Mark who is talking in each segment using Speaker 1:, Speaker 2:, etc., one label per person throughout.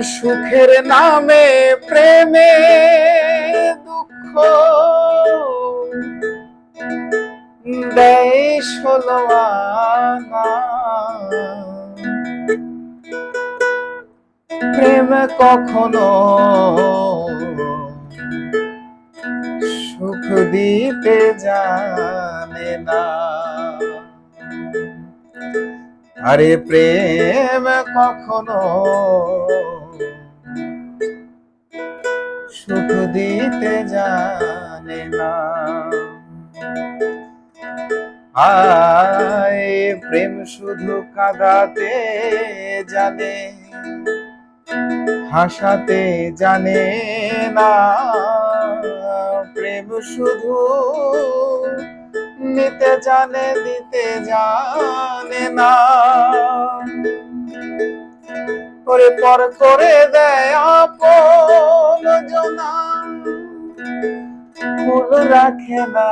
Speaker 1: সুখের নামে প্রেমে দুঃখ দেয় ষোলো আনা। প্রেম কখনো সুখ দিতে জানে না। আরে প্রেম কখনো সুখ দিতে জানে না। আয় প্রেম শুধু কাঁদাতে জানে, হাসাতে জানে না। প্রেম শুধু নিতে জানে, দিতে জানে না। করে পর করে দেয় আপন জনা, ফুল রাখে না।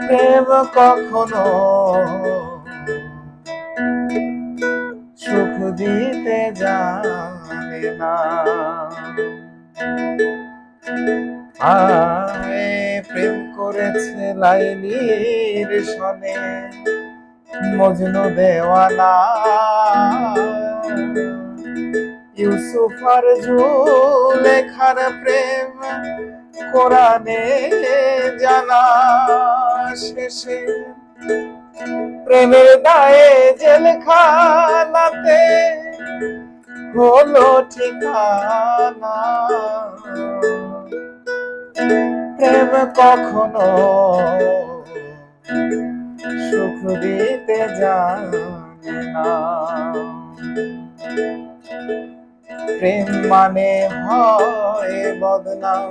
Speaker 1: প্রেম কখনো সুখ দিতে জানে না। আয় প্রেম করেছে লাইলির সনে মজনু দেওয়ানা। ইউসুফ আর জুলেখার প্রেম কোরআনে জানা। শেষে প্রেমের দায়ে জেলখানাতে হলো ঠিকানা। প্রেম কখনো সুখ দিতে জানে না। প্রেম মানে হয় বদনাম,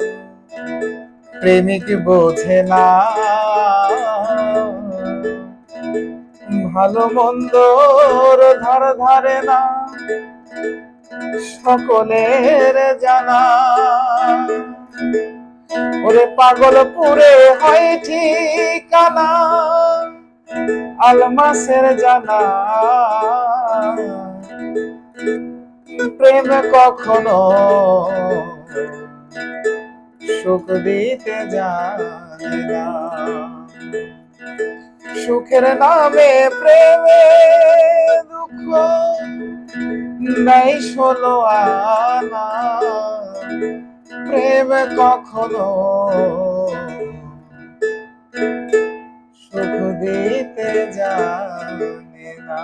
Speaker 1: প্রেমিক বোঝে না। ভালো মন্দর ধার ধারে না, সকলের জানা। ওরে পাগলপুরে হয় ঠিকানা, আলমাসের জানা। প্রেম কখনো সুখ দিতে জানে না। সুখের নামে প্রেমে দুঃখ নাই ষোলো আনা। প্রেম কখনো সুখ দিতে জানে না।